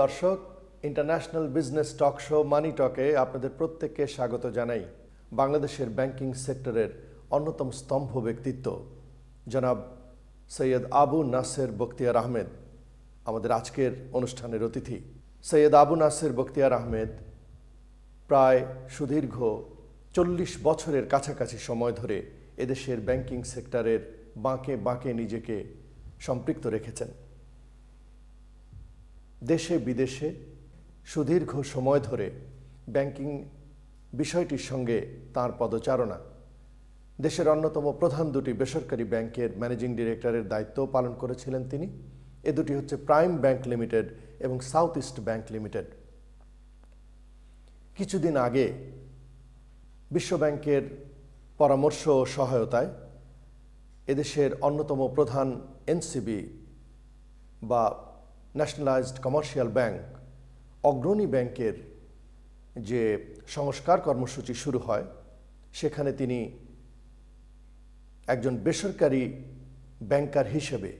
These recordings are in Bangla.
দর্শক, ইন্টারন্যাশনাল বিজনেস টক শো মানি টকে আপনাদের প্রত্যেককে স্বাগত জানাই। বাংলাদেশের ব্যাংকিং সেক্টরের অন্যতম স্তম্ভ ব্যক্তিত্ব জনাব সৈয়দ আবু নাসের বখতিয়ার আহমেদ আমাদের আজকের অনুষ্ঠানের অতিথি। সৈয়দ আবু নাসের বখতিয়ার আহমেদ প্রায় সুদীর্ঘ 40 বছরের কাছাকাছি সময় ধরে এদেশের ব্যাংকিং সেক্টরের বাঁকে বাঁকে নিজেকে সম্পৃক্ত রেখেছেন। দেশে বিদেশে সুদীর্ঘ সময় ধরে ব্যাংকিং বিষয়টির সঙ্গে তার পদচারণা। দেশের অন্যতম প্রধান দুটি বেসরকারি ব্যাংকের ম্যানেজিং ডিরেক্টরের দায়িত্ব পালন করেছিলেন তিনি। এ দুটি হচ্ছে প্রাইম ব্যাংক লিমিটেড এবং সাউথ ইস্ট ব্যাংক লিমিটেড। কিছুদিন আগে বিশ্বব্যাংকের পরামর্শ ও সহায়তায় এদেশের অন্যতম প্রধান এনসিবি বা ন্যাশনালাইজড কমার্শিয়াল ব্যাংক, অগ্রণী ব্যাংকের যে সংস্কার কর্মসূচি শুরু হয়, সেখানে তিনি একজন বেসরকারি ব্যাংকার হিসেবে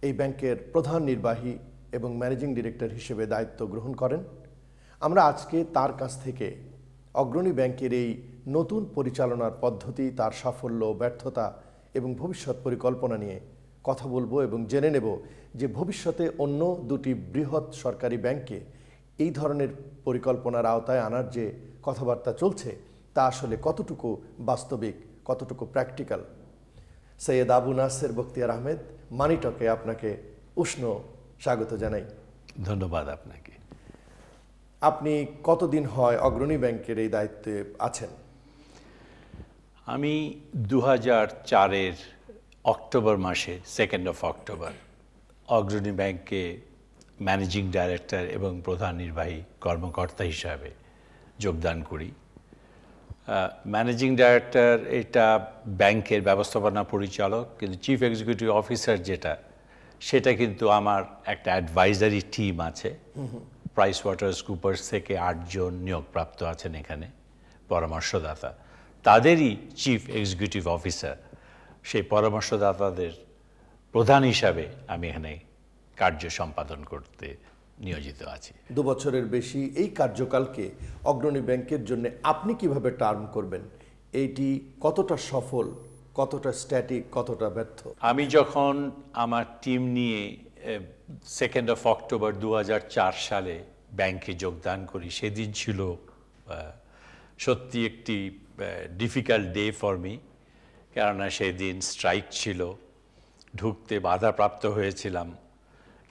এই ব্যাংকের প্রধান নির্বাহী এবং ম্যানেজিং ডিরেক্টর হিসেবে দায়িত্ব গ্রহণ করেন। আমরা আজকে তার কাছ থেকে অগ্রণী ব্যাংকের এই নতুন পরিচালনার পদ্ধতি, তার সাফল্য, ব্যর্থতা এবং ভবিষ্যৎ পরিকল্পনা নিয়ে কথা বলবো এবং জেনে নেব যে ভবিষ্যতে অন্য দুটি বৃহৎ সরকারি ব্যাংকে এই ধরনের পরিকল্পনার আওতায় আনার যে কথাবার্তা চলছে তা আসলে কতটুকু বাস্তবিক, কতটুকু প্র্যাকটিক্যাল। সৈয়দ আবু নাসের বখতিয়ার আহমেদ, মানি টকে আপনাকে উষ্ণ স্বাগত জানাই। ধন্যবাদ আপনাকে। আপনি কতদিন হয় অগ্রণী ব্যাংকের এই দায়িত্বে আছেন? আমি 2004-এর অক্টোবর মাসে 2 অক্টোবর অগ্রণী ব্যাংকে ম্যানেজিং ডাইরেক্টর এবং প্রধান নির্বাহী কর্মকর্তা হিসাবে যোগদান করি। ম্যানেজিং ডাইরেক্টর এটা ব্যাংকের ব্যবস্থাপনা পরিচালক, কিন্তু চিফ এক্সিকিউটিভ অফিসার সেটা কিন্তু আমার একটা অ্যাডভাইজারি টিম আছে। প্রাইস ওয়াটারস কুপার্স থেকে 8 জন নিয়োগপ্রাপ্ত আছেন এখানে পরামর্শদাতা, তাদেরই চিফ এক্সিকিউটিভ অফিসার। সেই পরামর্শদাতাদের প্রধান হিসাবে আমি এখানে কার্য সম্পাদন করতে নিয়োজিত আছি। 2 বছরের বেশি এই কার্যকালকে অগ্রণী ব্যাংকের জন্য আপনি কিভাবে টার্ম করবেন? এইটি কতটা সফল, কতটা স্ট্যাটিক, কতটা ব্যর্থ? আমি যখন আমার টিম নিয়ে 2 অক্টোবর 2004 সালে ব্যাংকে যোগদান করি, সেদিন ছিল সত্যি একটি ডিফিকাল্ট ডে ফর মি, কেননা সেদিন স্ট্রাইক ছিল, ঢুকতে বাধাপ্রাপ্ত হয়েছিলাম।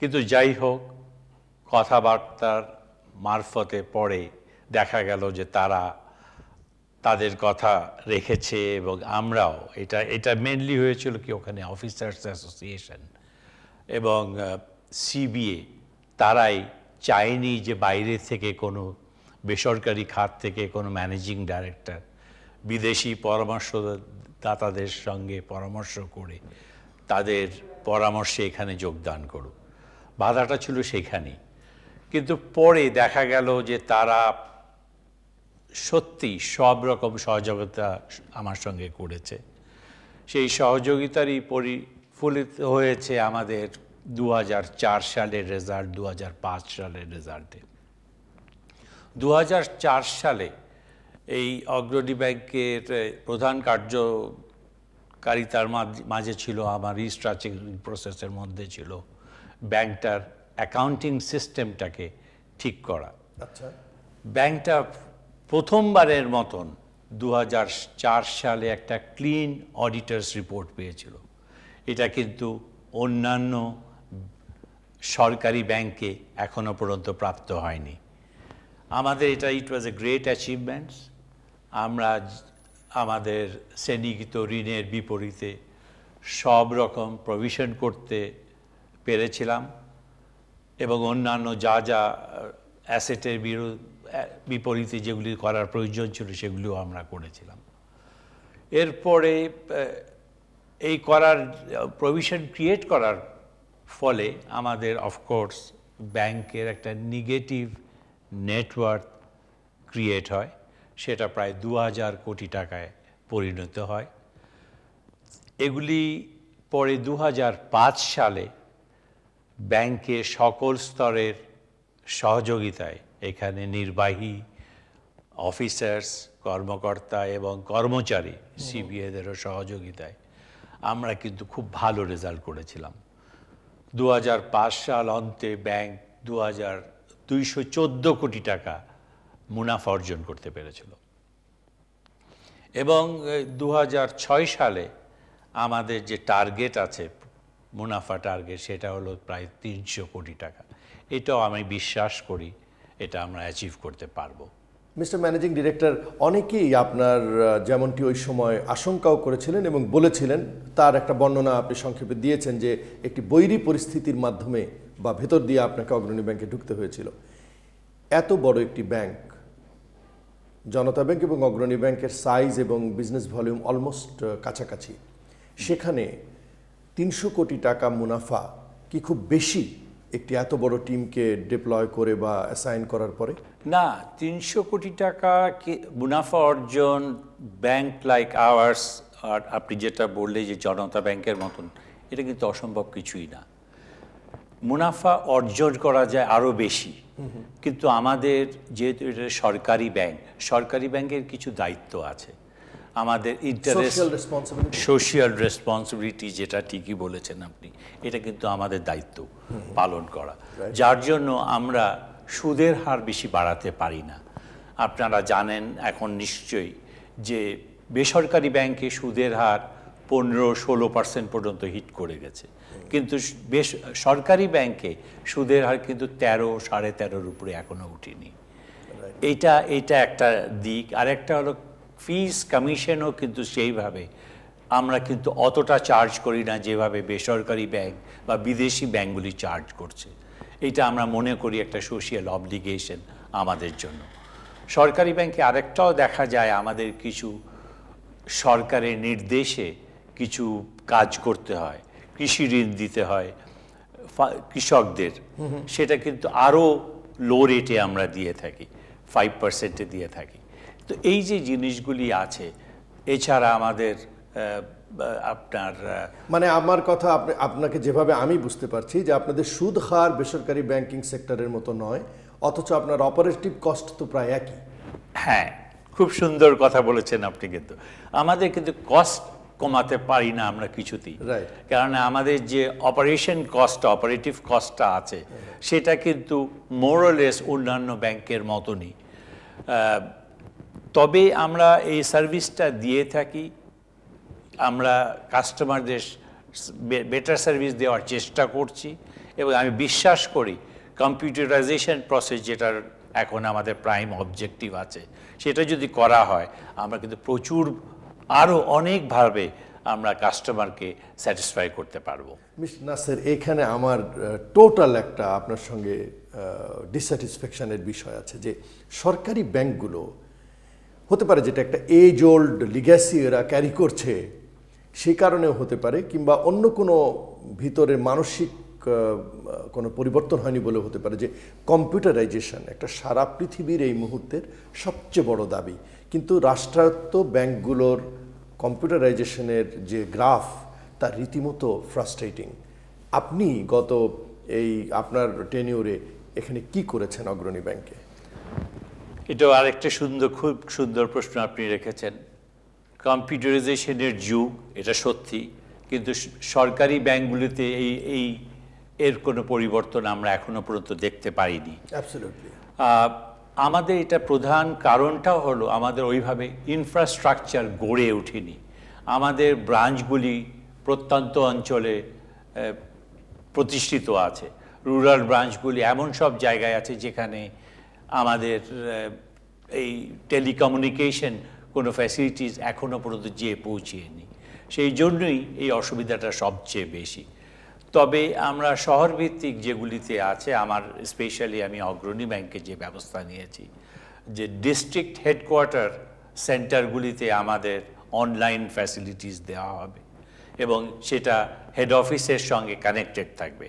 কিন্তু যাই হোক, কথাবার্তার মারফতে পরে দেখা গেল যে তারা তাদের কথা রেখেছে এবং আমরাও। এটা মেনলি হয়েছিল কি, ওখানে অফিসার্স অ্যাসোসিয়েশন এবং সিবিএ তারাই চায়নি যে বাইরে থেকে কোনো বেসরকারি খাত থেকে কোনো ম্যানেজিং ডাইরেক্টর বিদেশি পরামর্শদাতাদের সঙ্গে পরামর্শ করে তাদের পরামর্শে এখানে যোগদান করুক। বাধাটা ছিল সেখানেই। কিন্তু পরে দেখা গেল যে তারা সত্যি সব রকম সহযোগিতা আমার সঙ্গে করেছে। সেই সহযোগিতারই পরিফলিত হয়েছে আমাদের 2004 সালের রেজাল্ট, 2005 সালের রেজাল্টে। 2004 সালে এই অগ্রণী ব্যাংকের প্রধান কার্যকারিতার মাঝে ছিল, আমার রিস্ট্রাকচারিং প্রসেসের মধ্যে ছিল ব্যাংকটার অ্যাকাউন্টিং সিস্টেমটাকে ঠিক করা। আচ্ছা, ব্যাংকটা প্রথমবারের মতন 2004 সালে একটা ক্লিন অডিটর্স রিপোর্ট পেয়েছিল। এটা কিন্তু অন্যান্য সরকারি ব্যাংকে এখনো পর্যন্ত প্রাপ্ত হয়নি। আমাদের ইট ওয়াজ এ গ্রেট অ্যাচিভমেন্টস। আমরা আমাদের শ্রেণীকৃত ঋণের বিপরীতে সব রকম প্রভিশন করতে পেরেছিলাম এবং অন্যান্য যা অ্যাসেটের বিপরীতে যেগুলি করার প্রয়োজন ছিল সেগুলিও আমরা করেছিলাম। এরপরে এই প্রভিশন ক্রিয়েট করার ফলে আমাদের অফকোর্স ব্যাংকের একটা নেগেটিভ নেটওয়ার্থ ক্রিয়েট হয়, সেটা প্রায় 2000 কোটি টাকায় পরিণত হয়। এগুলি পরে 2005 সালে ব্যাংকে সকল স্তরের সহযোগিতায়, এখানে নির্বাহী অফিসার্স, কর্মকর্তা এবং কর্মচারী সিবিএদেরও সহযোগিতায় আমরা কিন্তু খুব ভালো রেজাল্ট করেছিলাম। 2005 সাল অন্তে ব্যাংক 214 কোটি টাকা মুনাফা অর্জন করতে পেরেছিল এবং 2006 সালে আমাদের যে টার্গেট আছে, মুনাফা টার্গেট, সেটা হলো প্রায় 300 কোটি টাকা। এটাও আমি বিশ্বাস করি এটা আমরা অ্যাচিভ করতে পারবো। মিস্টার ম্যানেজিং ডিরেক্টর, অনেকেই আপনার যেমনটি ওই সময় আশঙ্কাও করেছিলেন এবং বলেছিলেন, তার একটা বর্ণনা আপনি সংক্ষেপে দিয়েছেন যে একটি বৈরী পরিস্থিতির মাধ্যমে বা ভেতর দিয়ে আপনাকে অগ্রণী ব্যাংকে ঢুকতে হয়েছিল। এত বড় একটি ব্যাংক, জনতা ব্যাংক এবং অগ্রণী ব্যাংকের সাইজ এবং বিজনেস ভলিউম অলমোস্ট কাছাকাছি, সেখানে 300 কোটি টাকা মুনাফা কি খুব বেশি একটি এত বড় টিমকে ডিপ্লয় করে বা অ্যাসাইন করার পরে? না, 300 কোটি টাকা মুনাফা অর্জন ব্যাংক লাইক আওয়ার্স, আর আপনি যেটা বললে যে জনতা ব্যাংকের মতন, এটা কিন্তু অসম্ভব কিছুই না। মুনাফা অর্জন করা যায় আরও বেশি, কিন্তু আমাদের যেহেতু এটা সরকারি ব্যাংকের কিছু দায়িত্ব আছে। আমাদের ইন্টারেস্ট, সোশিয়াল রেসপন্সিবিলিটি, যেটা ঠিকই বলেছেন আপনি, এটা কিন্তু আমাদের দায়িত্ব পালন করা, যার জন্য আমরা সুদের হার বেশি বাড়াতে পারি না। আপনারা জানেন এখন নিশ্চয়ই যে বেসরকারি ব্যাংকে সুদের হার 15-16% পর্যন্ত হিট করে গেছে, কিন্তু সরকারি ব্যাংকে সুদের হার কিন্তু 13-13.5-র উপরে এখনো উঠেনি। এটা একটা দিক। আরেকটা হলো ফিস কমিশনও কিন্তু সেইভাবে আমরা কিন্তু অতটা চার্জ করি না যেভাবে বেসরকারি ব্যাংক বা বিদেশি ব্যাংকগুলি চার্জ করছে। এটা আমরা মনে করি একটা সোশিয়াল অবলিগেশন আমাদের জন্য। সরকারি ব্যাংকে আরেকটাও দেখা যায়, আমাদের কিছু সরকারের নির্দেশে কিছু কাজ করতে হয়, কৃষি ঋণ দিতে হয় কৃষকদের, সেটা কিন্তু আরও লো রেটে আমরা দিয়ে থাকি, 5%-এ দিয়ে থাকি। তো এই যে জিনিসগুলি আছে, এছাড়া আমাদের আপনার মানে আমার কথা আপনাকে যেভাবে আমি বুঝতে পারছি যে আপনাদের সুদ হার বেসরকারি ব্যাংকিং সেক্টরের মতো নয়, অথচ আপনার অপারেটিভ কস্ট তো প্রায় একই। হ্যাঁ, খুব সুন্দর কথা বলেছেন আপনি। কিন্তু আমাদের কিন্তু কস্ট কমাতে পারি না আমরা কিছুতেই, কারণ আমাদের যে অপারেটিভ কস্টটা আছে সেটা কিন্তু মোরলেস অন্যান্য ব্যাংকের মতনই। তবে আমরা এই সার্ভিসটা দিয়ে থাকি, আমরা কাস্টমারদের বেটার সার্ভিস দেওয়ার চেষ্টা করছি এবং আমি বিশ্বাস করি কম্পিউটারাইজেশন প্রসেস, যেটার এখন আমাদের প্রাইম অবজেক্টিভ আছে, সেটা যদি করা হয় আমরা কিন্তু প্রচুর আরও অনেকভাবে আমরা কাস্টমারকে স্যাটিসফাই করতে পারবো। মিস্টার নাসের, এখানে আমার টোটাল একটা আপনার সঙ্গে ডিস্যাটিসফ্যাকশনের বিষয় আছে যে সরকারি ব্যাংকগুলো হতে পারে যেটা একটা এজ ওল্ড লিগ্যাসি এরা ক্যারি করছে, সেই কারণেও হতে পারে, কিংবা অন্য কোনো ভিতরে মানসিক কোনো পরিবর্তন হয়নি বলে হতে পারে, যে কম্পিউটারাইজেশন একটা সারা পৃথিবীর এই মুহূর্তের সবচেয়ে বড় দাবি, কিন্তু রাষ্ট্রায়ত্ত ব্যাংকগুলোর কম্পিউটারাইজেশনের যে গ্রাফ, তা রীতিমতো ফ্রাস্ট্রেটিং। আপনি গত এই আপনার টেনিউরে এখানে কি করেছেন অগ্রণী ব্যাংকে? এটাও আরেকটা খুব সুন্দর প্রশ্ন আপনি রেখেছেন। কম্পিউটারাইজেশনের যুগ, এটা সত্যি, কিন্তু সরকারি ব্যাংকগুলিতে এর কোনো পরিবর্তন আমরা এখনো পর্যন্ত দেখতে পাইনি। অ্যাবসলিউটলি। আমাদের এটা প্রধান কারণটাও হলো আমাদের ওইভাবে ইনফ্রাস্ট্রাকচার গড়ে ওঠেনি। আমাদের ব্রাঞ্চগুলি প্রত্যন্ত অঞ্চলে প্রতিষ্ঠিত আছে, রুরাল ব্রাঞ্চগুলি এমন সব জায়গায় আছে যেখানে আমাদের এই টেলিকমিউনিকেশন কোনো ফ্যাসিলিটিস এখনও পর্যন্ত যেয়ে পৌঁছেনি। সেই জন্যই এই অসুবিধাটা সবচেয়ে বেশি। তবে আমরা শহরভিত্তিক যেগুলিতে আছে, আমার স্পেশালি আমি অগ্রণী ব্যাংকে যে ব্যবস্থা নিয়েছি, যে ডিস্ট্রিক্ট হেডকোয়ার্টার সেন্টারগুলিতে আমাদের অনলাইন ফ্যাসিলিটিস দেওয়া হবে এবং সেটা হেড অফিসের সঙ্গে কানেক্টেড থাকবে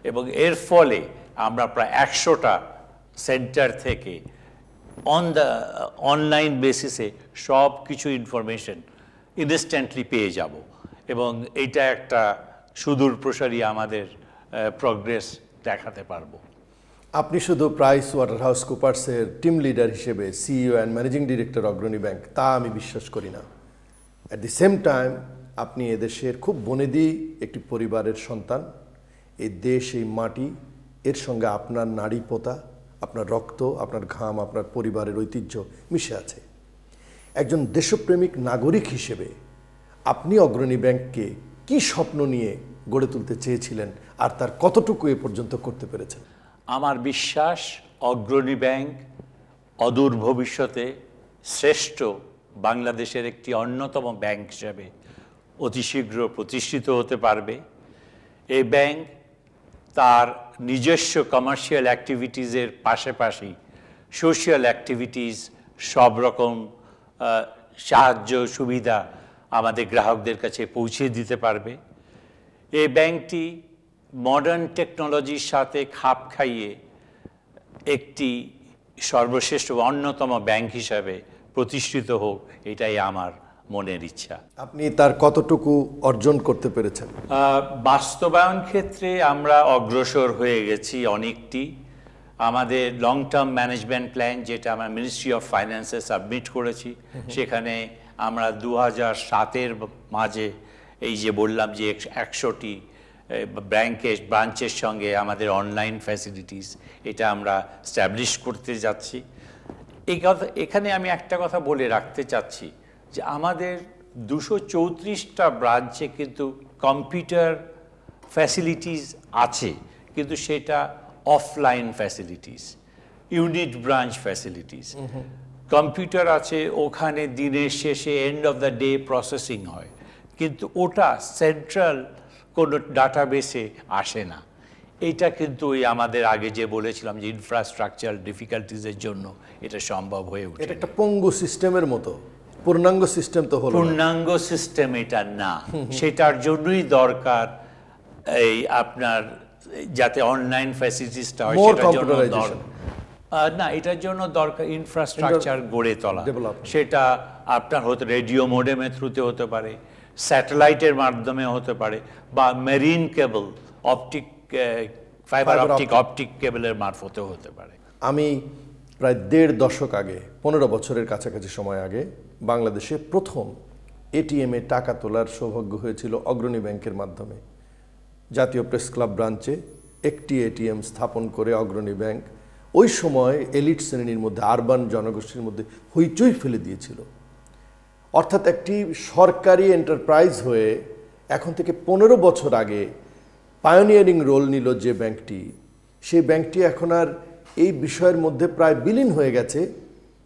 এবং এর ফলে আমরা প্রায় 100টা সেন্টার থেকে অনলাইন বেসিসে সব কিছু ইনফরমেশন ইনস্ট্যান্টলি পেয়ে যাব এবং এটা একটা সুদূর প্রসারী আমাদের প্রগ্রেস দেখাতে পারবো। আপনি শুধু প্রাইস ওয়াটারহাউস কুপার্সের টিম লিডার হিসেবে সিইও অ্যান্ড ম্যানেজিং ডিরেক্টর অগ্রণী ব্যাংক, তা আমি বিশ্বাস করি না। অ্যাট দি সেম টাইম আপনি এদেশের খুব বনেদি একটি পরিবারের সন্তান। এই দেশ, এই মাটি, এর সঙ্গে আপনার নাড়ি পোতা, আপনার রক্ত, আপনার ঘাম, আপনার পরিবারের ঐতিহ্য মিশে আছে। একজন দেশপ্রেমিক নাগরিক হিসেবে আপনি অগ্রণী ব্যাংককে কি স্বপ্ন নিয়ে গড়ে তুলতে চেয়েছিলেন, আর তার কতটুকু এ পর্যন্ত করতে পেরেছেন? আমার বিশ্বাস অগ্রণী ব্যাংক অদূর ভবিষ্যতে শ্রেষ্ঠ বাংলাদেশের একটি অন্যতম ব্যাংক হিসাবে অতি শীঘ্র প্রতিষ্ঠিত হতে পারবে। এই ব্যাংক তার নিজস্ব কমার্শিয়াল অ্যাক্টিভিটিসের পাশাপাশি সোশ্যাল অ্যাক্টিভিটিস, সব রকম সাহায্য সুবিধা আমাদের গ্রাহকদের কাছে পৌঁছে দিতে পারবে। এই ব্যাংকটি মডার্ন টেকনোলজির সাথে খাপ খাইয়ে একটি সর্বশ্রেষ্ঠ অন্যতম ব্যাংক হিসাবে প্রতিষ্ঠিত হোক, এটাই আমার মনের ইচ্ছা। আপনি তার কতটুকু অর্জন করতে পেরেছেন? বাস্তবায়ন ক্ষেত্রে আমরা অগ্রসর হয়ে গেছি অনেকটি। আমাদের লং টার্ম ম্যানেজমেন্ট প্ল্যান, যেটা আমরা মিনিস্ট্রি অফ ফাইন্যান্সে সাবমিট করেছি, সেখানে আমরা 2007-এর মাঝে এই যে বললাম যে 100টি ব্রাঞ্চের সঙ্গে আমাদের অনলাইন ফ্যাসিলিটিস, এটা আমরা স্ট্যাবলিশ করতে যাচ্ছি। এখানে আমি একটা কথা বলে রাখতে চাচ্ছি যে আমাদের 234টা ব্রাঞ্চে কিন্তু কম্পিউটার ফ্যাসিলিটিস আছে, কিন্তু সেটা offline facilities, unit branch facilities. Computer আছে, ওখানে দিনের শেষে end of the day processing হয়, কিন্তু ওটা সেন্ট্রাল কোনো ডাটাবেসে আসে না। এটা কিন্তু ওই আমাদের আগে যে বলেছিলাম যে ইনফ্রাস্ট্রাকচার ডিফিকাল্টিজের জন্য এটা সম্ভব হয়ে ওঠে। এটা একটা পঙ্গু সিস্টেমের মতো, পূর্ণাঙ্গ সিস্টেম তো হলো না। পূর্ণাঙ্গ সিস্টেম এটা না, সেটার জন্যই দরকার এই আপনার যাতে অনলাইন ফ্যাসিলিটিসটা হয়, সেটার জন্য না, এটার জন্য দরকার ইনফ্রাস্ট্রাকচার গড়ে তোলা। সেটা আপনার রেডিও মোডেমের থ্রুতে হতে পারে, স্যাটেলাইটের মাধ্যমে হতে পারে, বা মেরিন কেবল, ফাইবার অপটিক কেবলের মারফতেও হতে পারে। আমি প্রায় 1.5 দশক আগে, 15 বছরের কাছাকাছি সময় আগে, বাংলাদেশে প্রথম এটিএমে টাকা তোলার সৌভাগ্য হয়েছিল অগ্রণী ব্যাংকের মাধ্যমে। জাতীয় প্রেস ক্লাব ব্রাঞ্চে একটি এটিএম স্থাপন করে অগ্রণী ব্যাংক ওই সময় এলিট শ্রেণীর মধ্যে, আরবান জনগোষ্ঠীর মধ্যে হইচই ফেলে দিয়েছিল। অর্থাৎ একটি সরকারি এন্টারপ্রাইজ হয়ে এখন থেকে 15 বছর আগে পায়োনিয়ারিং রোল নিল যে ব্যাংকটি, সেই ব্যাংকটি এখন আর এই বিষয়ের মধ্যে প্রায় বিলীন হয়ে গেছে।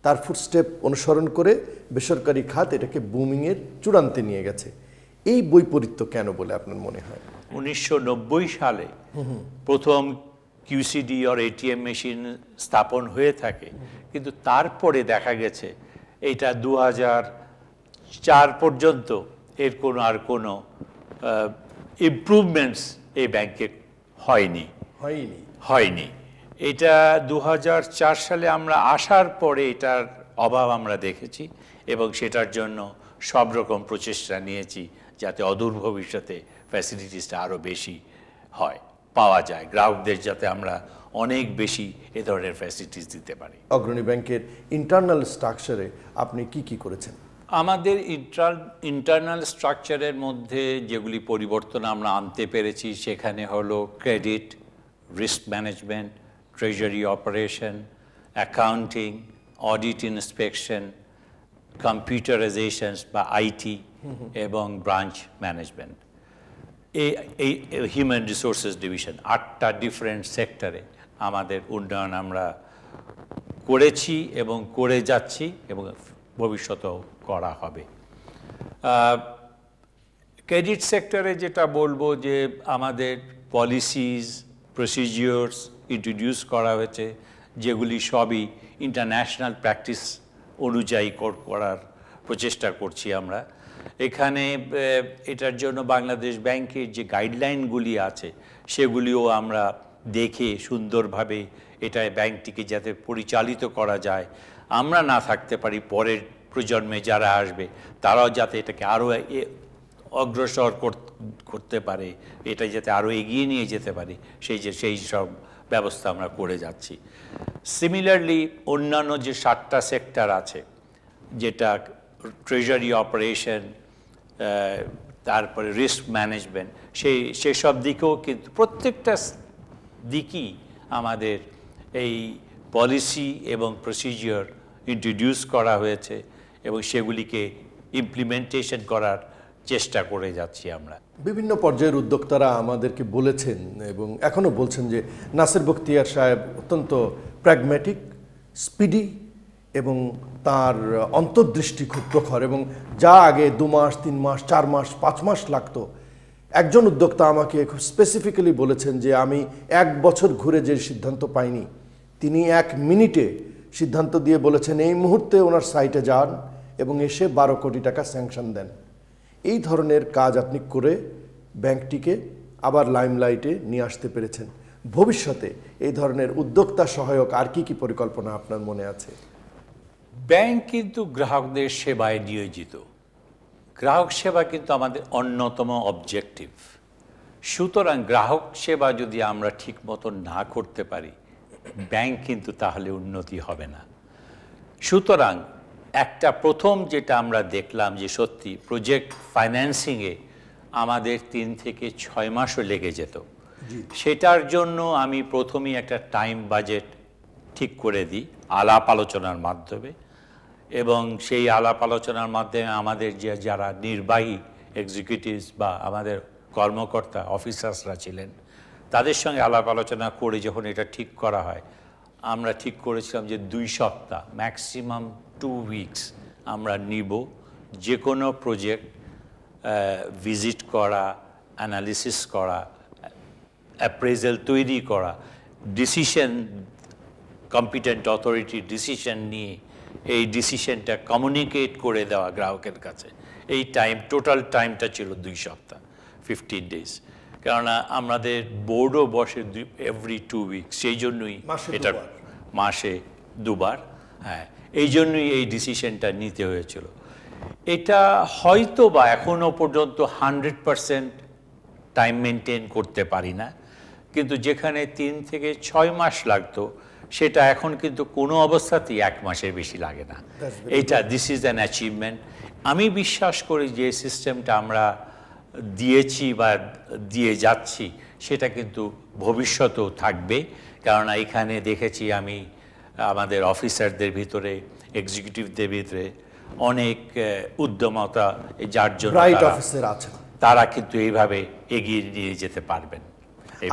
তার ফুটস্টেপ অনুসরণ করে বেসরকারি খাত এটাকে বুমিংয়ের চূড়ান্তে নিয়ে গেছে। এই বৈপরীত্য কেন বলে আপনার মনে হয়? 1990 সালে প্রথম কিউসিডি আর এটিএম মেশিন স্থাপন হয়ে থাকে, কিন্তু তারপরে দেখা গেছে এটা 2004 পর্যন্ত এর কোনো ইমপ্রুভমেন্টস এই ব্যাংকে হয়নি। এটা 2004 সালে আমরা আসার পরে এটার অভাব আমরা দেখেছি, এবং সেটার জন্য সব রকম প্রচেষ্টা নিয়েছি যাতে অদূর ভবিষ্যতে ফ্যাসিলিটিসটা আরও বেশি পাওয়া যায়, গ্রাহকদের যাতে আমরা অনেক বেশি এ ধরনের ফ্যাসিলিটিস দিতে পারি। অগ্রণী ব্যাংকের ইন্টারনাল স্ট্রাকচারে আপনি কি কি করেছেন? আমাদের ইন্টারনাল স্ট্রাকচারের মধ্যে যেগুলি পরিবর্তন আমরা আনতে পেরেছি, সেখানে হলো credit, risk management, treasury operation, accounting, audit inspection, computerisation বা আইটি, এবং ব্রাঞ্চ ম্যানেজমেন্ট। এই হিউম্যান রিসোর্সেস ডিভিশন 8টা ডিফারেন্ট সেক্টরে আমাদের উন্নয়ন আমরা করেছি এবং করে যাচ্ছি, এবং ভবিষ্যতেও করা হবে। ক্রেডিট সেক্টরে যেটা বলবো যে আমাদের পলিসিস, প্রসিজিওরস ইন্ট্রোডিউস করা হয়েছে, যেগুলি সবই ইন্টারন্যাশনাল প্র্যাকটিস অনুযায়ী করার প্রচেষ্টা করছি আমরা। এখানে এটার জন্য বাংলাদেশ ব্যাংকের যে গাইডলাইনগুলি আছে সেগুলিও আমরা দেখে সুন্দরভাবে এটা ব্যাংকটিকে যাতে পরিচালিত করা যায়, আমরা না থাকতে পারি, পরের প্রজন্মে যারা আসবে তারাও যাতে এটাকে আরও অগ্রসর করতে পারে, এটা যাতে আরও এগিয়ে নিয়ে যেতে পারে, সেই সব ব্যবস্থা আমরা করে যাচ্ছি। সিমিলারলি অন্যান্য যে 7টা সেক্টর আছে, যেটা ট্রেজারি অপারেশন, তারপরে রিস্ক ম্যানেজমেন্ট, সেসব দিকেও কিন্তু প্রত্যেকটা দিকই আমাদের এই পলিসি এবং প্রসিজিওর ইন্ট্রোডিউস করা হয়েছে এবং সেগুলিকে ইমপ্লিমেন্টেশন করার চেষ্টা করে যাচ্ছি আমরা। বিভিন্ন পর্যায়ের উদ্যোক্তারা আমাদেরকে বলেছেন এবং এখনও বলছেন যে নাসির বখতিয়ার সাহেব অত্যন্ত প্র্যাগম্যাটিক, স্পিডি এবং তার অন্তর্দৃষ্টি খুব প্রখর, এবং যা আগে 2 মাস 3 মাস 4 মাস 5 মাস লাগতো, একজন উদ্যোক্তা আমাকে খুব স্পেসিফিক্যালি বলেছেন যে আমি 1 বছর ঘুরে যে সিদ্ধান্ত পাইনি, তিনি 1 মিনিটে সিদ্ধান্ত দিয়ে বলেছেন এই মুহূর্তে ওনার সাইটে যান এবং এসে 12 কোটি টাকা স্যাংশন দেন। এই ধরনের কাজ আপনি করে ব্যাংকটিকে আবার লাইমলাইটে নিয়ে আসতে পেরেছেন। ভবিষ্যতে এই ধরনের উদ্যোক্তা সহায়ক আর কি কি পরিকল্পনা আপনার মনে আছে? ব্যাংক কিন্তু গ্রাহকদের সেবায় নিয়োজিত। গ্রাহক সেবা কিন্তু আমাদের অন্যতম অবজেক্টিভ। সুতরাং গ্রাহক সেবা যদি আমরা ঠিক মতো না করতে পারি, ব্যাংক কিন্তু তাহলে উন্নতি হবে না। সুতরাং একটা প্রথম যেটা আমরা দেখলাম যে সত্যি প্রজেক্ট ফাইন্যান্সিংয়ে আমাদের 3 থেকে 6 মাসও লেগে যেত। সেটার জন্য আমি প্রথমেই একটা টাইম বাজেট ঠিক করে দিই আলাপ আলোচনার মাধ্যমে, এবং সেই আলাপ আলোচনার মাধ্যমে আমাদের যারা নির্বাহী এক্সিকিউটিভস বা আমাদের কর্মকর্তা অফিসার্সরা ছিলেন, তাদের সঙ্গে আলাপ আলোচনা করে যখন এটা ঠিক করা হয়, আমরা ঠিক করেছিলাম যে 2 সপ্তাহ, ম্যাক্সিমাম 2 উইকস আমরা নিব যে কোনো প্রজেক্ট ভিজিট করা, অ্যানালিসিস করা, অ্যাপ্রেজাল তৈরি করা, ডিসিশন, কম্পিটেন্ট অথরিটির ডিসিশন নিয়ে এই ডিসিশনটা কমিউনিকেট করে দেওয়া গ্রাহকের কাছে। এই টোটাল টাইমটা ছিল 2 সপ্তাহ, 15 ডেজ। কেননা আমাদের বোর্ডও বসে এভরি 2 উইকস, সেই জন্যই এটা মাসে 2 বার, হ্যাঁ, এই জন্যই এই ডিসিশনটা নিতে হয়েছিল। এটা হয়তো বা এখনো পর্যন্ত 100% টাইম মেনটেন করতে পারি না, কিন্তু যেখানে 3 থেকে 6 মাস লাগতো সেটা এখন কিন্তু কোনো অবস্থাতেই 1 মাসের বেশি লাগে না। This is an achievement. আমি বিশ্বাস করি যে সিস্টেমটা আমরা দিয়েছি বা দিয়ে যাচ্ছি সেটা কিন্তু ভবিষ্যতেও থাকবে। কেননা এখানে দেখেছি আমি আমাদের অফিসারদের ভিতরে, এক্সিকিউটিভদের ভিতরে অনেক উদ্যমতা, যার জন্য তারা কিন্তু এইভাবে এগিয়ে নিয়ে যেতে পারবেন।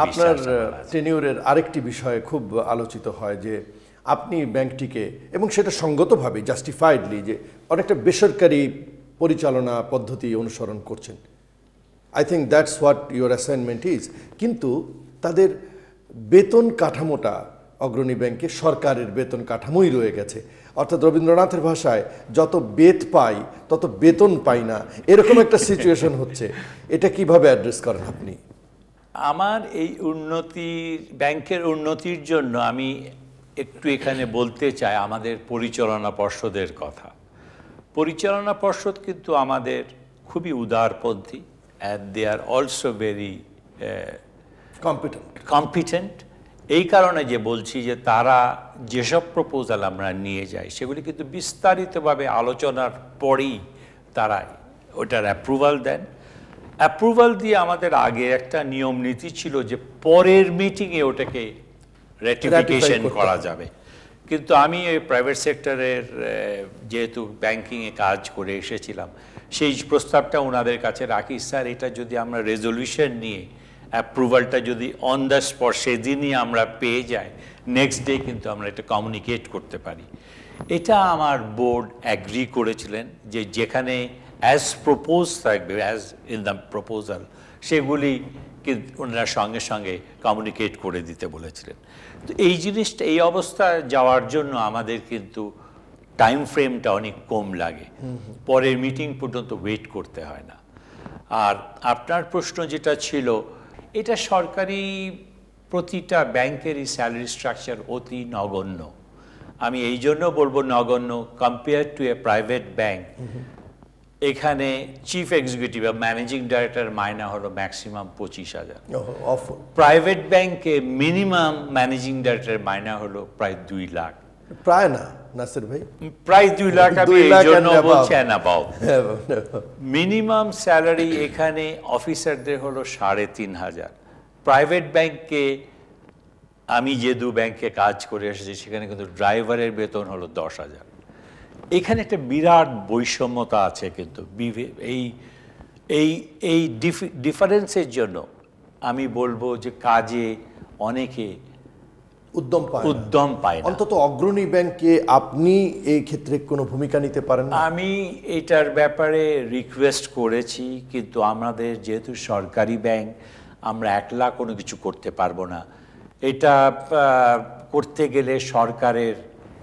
আপনার টেনিউরের আরেকটি বিষয়ে খুব আলোচিত হয় যে আপনি ব্যাংকটিকে, এবং সেটা সঙ্গতভাবে জাস্টিফাইডলি, যে অনেকটা বেসরকারি পরিচালনা পদ্ধতি অনুসরণ করছেন। I think that's what your assignment is. কিন্তু তাদের বেতন কাঠামোটা অগ্রণী ব্যাংকে সরকারের বেতন কাঠামোই রয়ে গেছে। অর্থাৎ রবীন্দ্রনাথের ভাষায় যত বেত পাই তত বেতন পাই না, এরকম একটা সিচুয়েশন হচ্ছে। এটা কিভাবে অ্যাড্রেস করেন আপনি? আমার এই ব্যাংকের উন্নতির জন্য আমি একটু এখানে বলতে চাই আমাদের পরিচালনা পর্ষদের কথা। পরিচালনা পর্ষদ কিন্তু আমাদের খুবই উদারপন্থী, and they are also very competent. এই কারণে যে বলছি যে তারা যেসব প্রপোজাল আমরা নিয়ে যাই সেগুলি কিন্তু বিস্তারিতভাবে আলোচনার পরেই তারা ওটার অ্যাপ্রুভাল দেন। অ্যাপ্রুভাল দিয়ে আমাদের আগে একটা নিয়ম নীতি ছিল যে পরের মিটিংয়ে ওটাকে রেটিফিকেশন করা যাবে। কিন্তু আমি এই প্রাইভেট সেক্টরের যেহেতু ব্যাংকিংয়ে কাজ করে এসেছিলাম, সেই প্রস্তাবটা ওনাদের কাছে রাখি, স্যার এটা যদি আমরা রেজলিউশন নিয়ে অ্যাপ্রুভালটা যদি অন দ্য স্পট সেদিনই আমরা পেয়ে যাই, নেক্সট ডে কিন্তু আমরা এটা কমিউনিকেট করতে পারি। এটা আমার বোর্ড অ্যাগ্রি করেছিলেন যে যেখানে অ্যাজ প্রপোজ থাকবে, অ্যাজ ইন দ্য প্রপোজাল, সেগুলি কিন্তু ওনারা সঙ্গে সঙ্গে কমিউনিকেট করে দিতে বলেছিলেন। তো এই জিনিসটা, এই অবস্থা যাওয়ার জন্য আমাদের কিন্তু টাইম ফ্রেমটা অনেক কম লাগে, পরের মিটিং পর্যন্ত ওয়েট করতে হয় না। আর আপনার প্রশ্ন যেটা ছিল, এটা সরকারি প্রতিটা ব্যাংকেরই স্যালারি স্ট্রাকচার অতি নগণ্য। আমি এই জন্য বলবো নগণ্য, compare to A private bank. এখানে চিফ এক্সিকিউটিভ বা ম্যানেজিং ডাইরেক্টর মাইনা হলো ম্যাক্সিমাম 25,000। অফুল। প্রাইভেট ব্যাংকে মিনিমাম ম্যানেজিং ডাইরেক্টর মাইনা হলো প্রায় 2 লাখ। প্রায় না নাসির ভাই, প্রায় 2 লাখ। আমি 2 এই লাখ জন্য and above। বলছি অ্যাবাউট। মিনিমাম স্যালারি এখানে অফিসারদের হলো 3,500। প্রাইভেট ব্যাংকে আমি যে ব্যাংকে কাজ করে এসেছি সেখানে কিন্তু ড্রাইভারের বেতন হলো 10,000। এখানে একটা বিরাট বৈষম্যতা আছে কিন্তু এই এই এই ডিফারেন্সের জন্য আমি বলবো যে কাজে অনেকে উদ্যম পায় না। অন্তত অগ্রণী ব্যাংকে আপনি এই ক্ষেত্রে কোনো ভূমিকা নিতে পারেন না? আমি এটার ব্যাপারে রিকোয়েস্ট করেছি, কিন্তু আমাদের যেহেতু সরকারি ব্যাংক আমরা একলা কোনো কিছু করতে পারবো না। এটা করতে গেলে সরকারের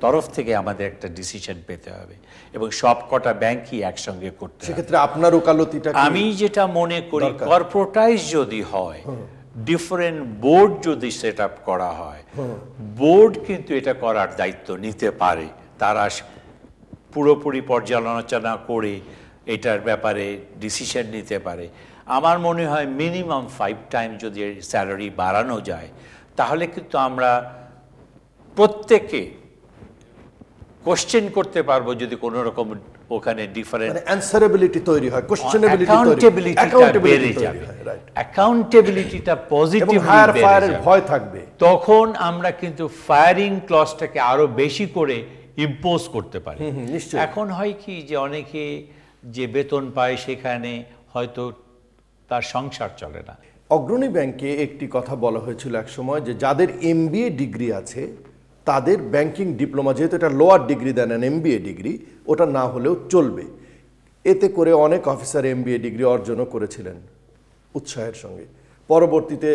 তরফ থেকে আমাদের একটা ডিসিশন পেতে হবে এবং সব কটা ব্যাংকই একসঙ্গে করতে হবে। সেক্ষেত্রে আপনার ওকালতিটা আমি যেটা মনে করি কর্পোরেটাইজ যদি হয়, ডিফারেন্ট বোর্ড যদি সেট আপ করা হয়, বোর্ড কিন্তু এটা করার দায়িত্ব নিতে পারে। তারা পুরোপুরি পর্যালোচনা করে এটার ব্যাপারে ডিসিশন নিতে পারে। আমার মনে হয় মিনিমাম 5 টাইম যদি স্যালারি বাড়ানো যায় তাহলে কিন্তু আমরা প্রত্যেকে কোশ্চেন করতে পারবো যদি কোনো রকম ওখানে ডিফারেন্ট অ্যানসারেবিলিটি তৈরি হয়, অ্যাকাউন্টেবিলিটিটা বেড়ে যাবে, অ্যাকাউন্টেবিলিটিটা পজিটিভ ভয় থাকবে। তখন আমরা কিন্তু ফায়ারিং ক্লজটাকে আরো বেশি করে ইম্পোজ করতে পারি। এখন হয় কি যে অনেকে যে বেতন পায় সেখানে হয়তো তার সংসার চলে না। অগ্রণী ব্যাংকে একটি কথা বলা হয়েছিল এক সময় যে যাদের এমবিএ ডিগ্রি আছে তাদের ব্যাংকিং ডিপ্লোমা, যেহেতু এটা লোয়ার ডিগ্রি দেন এমবিএ ডিগ্রি, ওটা না হলেও চলবে। এতে করে অনেক অফিসার এমবিএ ডিগ্রি অর্জনও করেছিলেন উৎসাহের সঙ্গে। পরবর্তীতে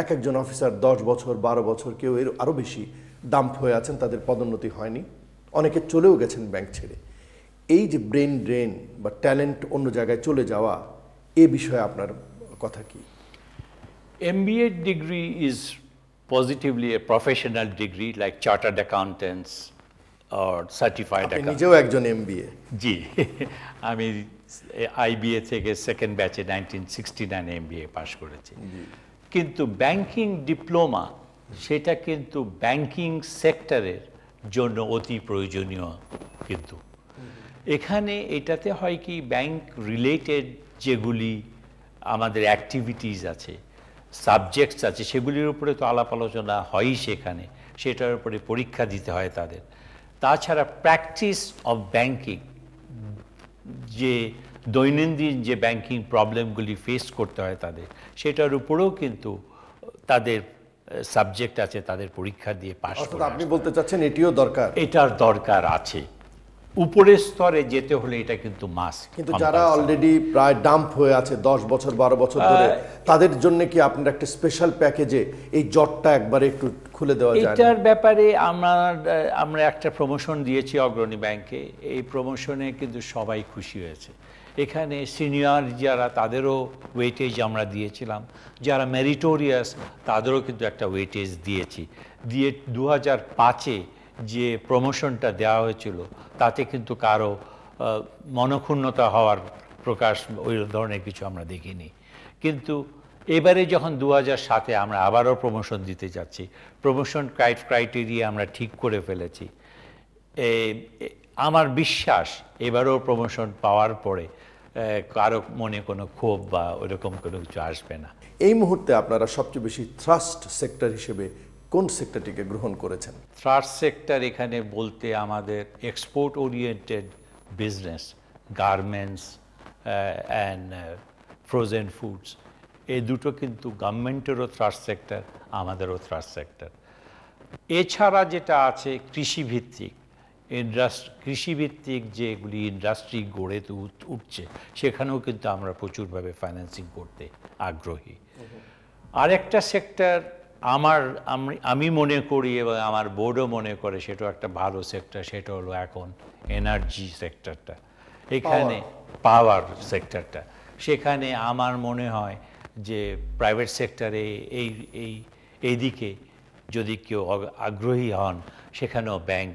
একজন অফিসার 10 বছর 12 বছর, কেউ এর আরও বেশি ডাম্প হয়ে আছেন, তাদের পদোন্নতি হয়নি, অনেকে চলেও গেছেন ব্যাংক ছেড়ে। এই যে ব্রেন ড্রেন বা ট্যালেন্ট অন্য জায়গায় চলে যাওয়া, এ বিষয়ে আপনার কথা কি? MBA degree is positively a professional degree like chartered accountants or certified আপনি accountant। নিজেও একজন এমবিএ? জি, আমি আইবিএ থেকে সেকেন্ড ব্যাচে 1969 MBA পাশ করেছি। কিন্তু ব্যাংকিং ডিপ্লোমা সেটা কিন্তু ব্যাংকিং সেক্টরের জন্য অতি প্রয়োজনীয়। কিন্তু এখানে এটাতে হয় কি, ব্যাংক রিলেটেড যেগুলি আমাদের অ্যাক্টিভিটিস আছে, সাবজেক্টস আছে, সেগুলির উপরে তো আলাপ আলোচনা হয়ই সেখানে, সেটার উপরে পরীক্ষা দিতে হয় তাদের। তাছাড়া প্র্যাকটিস অফ ব্যাংকিং, যে দৈনন্দিন যে ব্যাংকিং প্রবলেমগুলি ফেস করতে হয় তাদের, সেটার উপরেও কিন্তু তাদের সাবজেক্ট আছে, তাদের পরীক্ষা দিয়ে পাশ করে। আপনি বলতে চাচ্ছেন এটিও দরকার? এটার দরকার আছে। উপরের স্তরে যেতে হলে এটা কিন্তু মাস্ট। কিন্তু যারা অলরেডি প্রায় ডাম্প হয়ে আছে 10 বছর 12 বছর ধরে, তাদের জন্য কি আপনার একটা স্পেশাল প্যাকেজে এই জটটা একবারে একটু খুলে দেওয়া যায়? এটার ব্যাপারে আমরা একটা প্রমোশন দিয়েছি অগ্রণী ব্যাংকে। এই প্রমোশনে কিন্তু সবাই খুশি হয়েছে। এখানে সিনিয়র যারা, তাদেরও ওয়েটেজ আমরা দিয়েছিলাম, যারা মেরিটোরিয়াস তাদেরও কিন্তু একটা ওয়েটেজ দিয়েছি। দিয়ে 2005-এ যে প্রমোশনটা দেওয়া হয়েছিল তাতে কিন্তু কারো মনক্ষুণ্ণতা হওয়ার প্রকাশ, ওই ধরনের কিছু আমরা দেখিনি। কিন্তু এবারে যখন 2007-এ আমরা আবারও প্রমোশন দিতে যাচ্ছি, প্রমোশন ক্রাইটেরিয়া আমরা ঠিক করে ফেলেছি। আমার বিশ্বাস এবারও প্রমোশন পাওয়ার পরে কারো মনে কোনো ক্ষোভ বা ওইরকম কোনো কিছু আসবে না। এই মুহূর্তে আপনারা সবচেয়ে বেশি থ্রাস্ট সেক্টর হিসেবে কোন সেক্টরটিকে গ্রহণ করেছেন? থ্রাস্ট সেক্টর এখানে বলতে আমাদের export oriented business, garments and frozen foods, এই দুটো কিন্তু গভর্নমেন্টেরও থ্রাস্ট সেক্টর, আমাদেরও থ্রাস্ট সেক্টর। এছাড়া যেটা আছে কৃষিভিত্তিক, কৃষিভিত্তিক যেগুলি ইন্ডাস্ট্রি গড়ে উঠছে, সেখানেও কিন্তু আমরা প্রচুরভাবে ফাইন্যান্সিং করতে আগ্রহী। আরেকটা সেক্টর আমি মনে করি এবং আমার বোর্ডও মনে করে সেটাও একটা ভালো সেক্টর, সেটা হলো এখন এনার্জি সেক্টরটা। এখানে পাওয়ার সেক্টরটা, সেখানে আমার মনে হয় যে প্রাইভেট সেক্টরে এইদিকে যদি কেউ আগ্রহী হন, সেখানেও ব্যাংক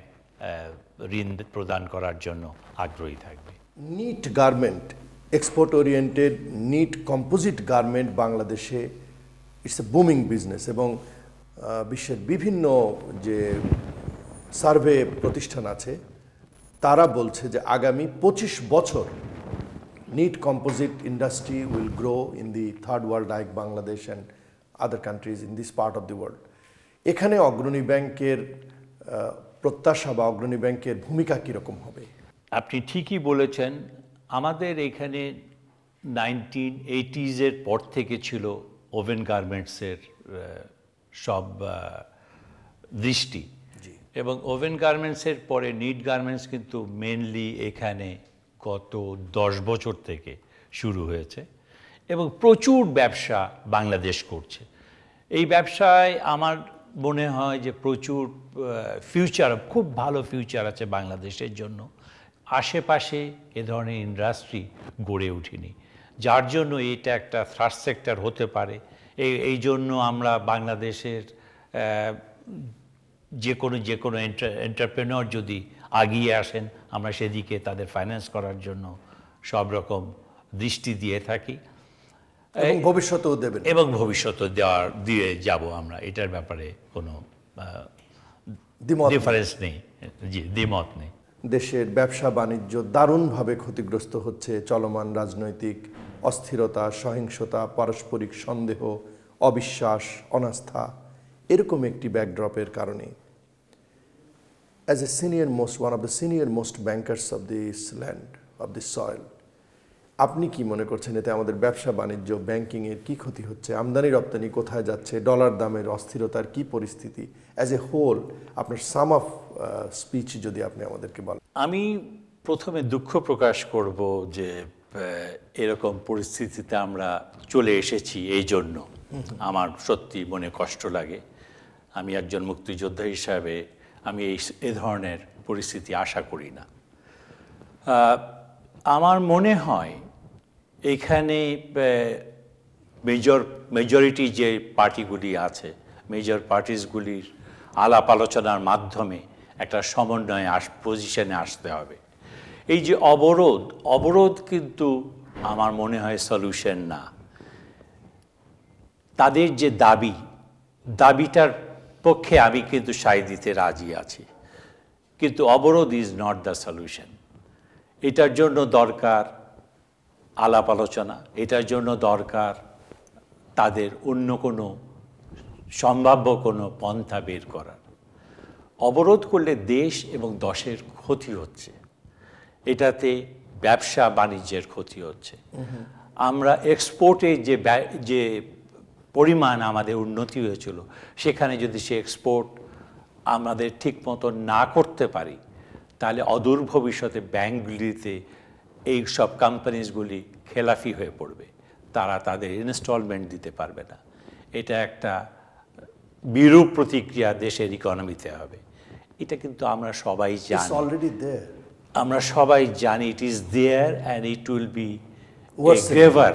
ঋণ প্রদান করার জন্য আগ্রহী থাকবে। Knit garment, export oriented knit composite garment বাংলাদেশে ইটস এ বুমিং বিজনেস, এবং বিশ্বের বিভিন্ন যে সার্ভে প্রতিষ্ঠান আছে তারা বলছে যে আগামী 25 বছর knit composite industry will grow in the third world like Bangladesh and other countries in this part of the world. এখানে অগ্রণী ব্যাংকের প্রত্যাশা বা অগ্রণী ব্যাংকের ভূমিকা কীরকম হবে? আপনি ঠিকই বলেছেন। আমাদের এখানে 1980s পর থেকে ছিল ওভেন গার্মেন্টসের সব দৃষ্টি, এবং ওভেন গার্মেন্টসের পরে নিট গার্মেন্টস কিন্তু মেনলি এখানে গত 10 বছর থেকে শুরু হয়েছে, এবং প্রচুর ব্যবসা বাংলাদেশ করছে। এই ব্যবসায় আমার মনে হয় যে প্রচুর ফিউচার, খুব ভালো ফিউচার আছে বাংলাদেশের জন্য। আশেপাশে এ ধরনের ইন্ডাস্ট্রি গড়ে ওঠেনি, যার জন্য এটা একটা থার্ড সেক্টর হতে পারে। এই জন্য আমরা বাংলাদেশের যে কোনো এন্টারপ্রেনর যদি আগিয়ে আসেন, আমরা সেদিকে তাদের ফাইন্যান্স করার জন্য সব রকম দৃষ্টি দিয়ে থাকি, এবং ভবিষ্যতেও দেবেন, এবং ভবিষ্যতে দিয়ে যাব আমরা। এটার ব্যাপারে কোনো ডিফারেন্স নেই, জি, দ্বিমত নেই। দেশের ব্যবসা বাণিজ্য দারুণভাবে ক্ষতিগ্রস্ত হচ্ছে চলমান রাজনৈতিক অস্থিরতা, সহিংসতা, পারস্পরিক সন্দেহ, অবিশ্বাস, অনাস্থা, এরকম একটি ব্যাকড্রপের কারণে as a one of the senior most bankers of this land, of this soil, আপনি কি মনে করছেন এতে আমাদের ব্যবসা বাণিজ্য, ব্যাংকিংয়ের কি ক্ষতি হচ্ছে? আমদানি রপ্তানি কোথায় যাচ্ছে? ডলার দামের অস্থিরতার কি পরিস্থিতি? অ্যাজ এ হোল আপনার সাম অফ স্পিচ যদি আপনি আমাদেরকে বলেন। আমি প্রথমে দুঃখ প্রকাশ করব যে এরকম পরিস্থিতিতে আমরা চলে এসেছি। এই জন্য আমার সত্যি মনে কষ্ট লাগে। আমি একজন মুক্তিযোদ্ধা হিসাবে আমি এ ধরনের পরিস্থিতি আশা করি না। আমার মনে হয় এখানে মেজরিটি যে পার্টিগুলি আছে, মেজর পার্টিসগুলির আলাপ আলোচনার মাধ্যমে একটা সমন্বয়ে পজিশনে আসতে হবে। এই যে অবরোধ কিন্তু আমার মনে হয় সলিউশন না। তাদের যে দাবিটার পক্ষে আমি কিন্তু সায় দিতে রাজি আছি, কিন্তু অবরোধ ইজ নট দ্য সলিউশন। এটার জন্য দরকার আলাপ আলোচনা, এটার জন্য দরকার তাদের অন্য কোনো সম্ভাব্য কোনো পন্থা বের করার। অবরোধ করলে দেশ এবং দশের ক্ষতি হচ্ছে, এটাতে ব্যবসা বাণিজ্যের ক্ষতি হচ্ছে। আমরা এক্সপোর্টে যে পরিমাণ আমাদের উন্নতি হয়েছিল, সেখানে যদি সে এক্সপোর্ট আমাদের ঠিক মতো না করতে পারি, তাহলে অদূর ভবিষ্যতে ব্যাংকগুলিতে এই সব কোম্পানিজগুলি খেলাফি হয়ে পড়বে, তারা তাদের ইনস্টলমেন্ট দিতে পারবে না। এটা একটা বিরূপ প্রতিক্রিয়া দেশের ইকোনমিতে হবে। এটা কিন্তু আমরা সবাই জানি, আমরা সবাই জানি it is there and it will be graver,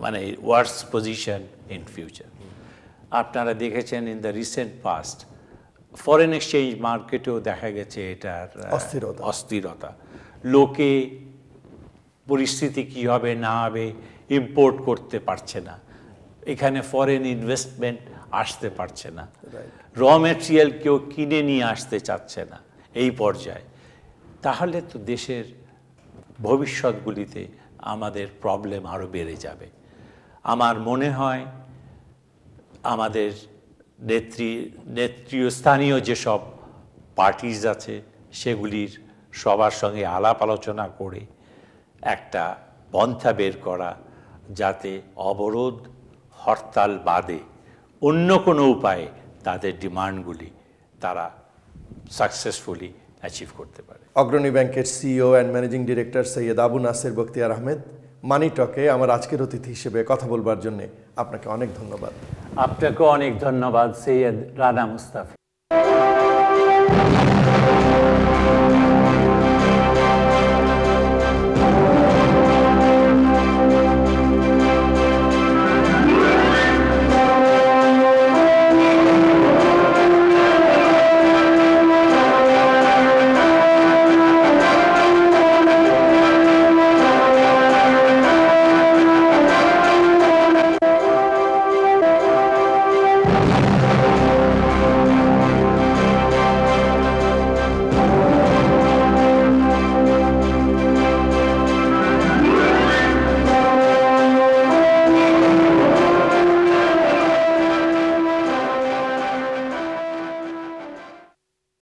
মানে ওয়ার্স পজিশন ইন ফিউচার। আপনারা দেখেছেন in the recent past foreign exchange মার্কেটেও দেখা গেছে এটার অস্থিরতা। লোকে পরিস্থিতি কী হবে না হবে ইম্পোর্ট করতে পারছে না, এখানে ফরেন ইনভেস্টমেন্ট আসতে পারছে না, র ম্যাটেরিয়াল কেউ কিনে নিয়ে আসতে চাচ্ছে না এই পর্যায়ে। তাহলে তো দেশের ভবিষ্যৎগুলিতে আমাদের প্রবলেম আরও বেড়ে যাবে। আমার মনে হয় আমাদের নেতৃস্থানীয় যেসব পার্টিজ আছে সেগুলির সবার সঙ্গে আলাপ আলোচনা করে একটা পন্থা বের করা, যাতে অবরোধ হরতাল বাদে অন্য কোনো উপায়ে তাদের ডিমান্ডগুলি তারা সাকসেসফুলি অ্যাচিভ করতে পারে। অগ্রণী ব্যাংকের CEO and managing director Syed Abu Naser Bakhtiar Ahmed, money টকে আমার আজকের অতিথি হিসেবে কথা বলবার জন্য আপনাকে অনেক ধন্যবাদ। আপনাকেও অনেক ধন্যবাদ সৈয়দ রানা মুস্তাফি।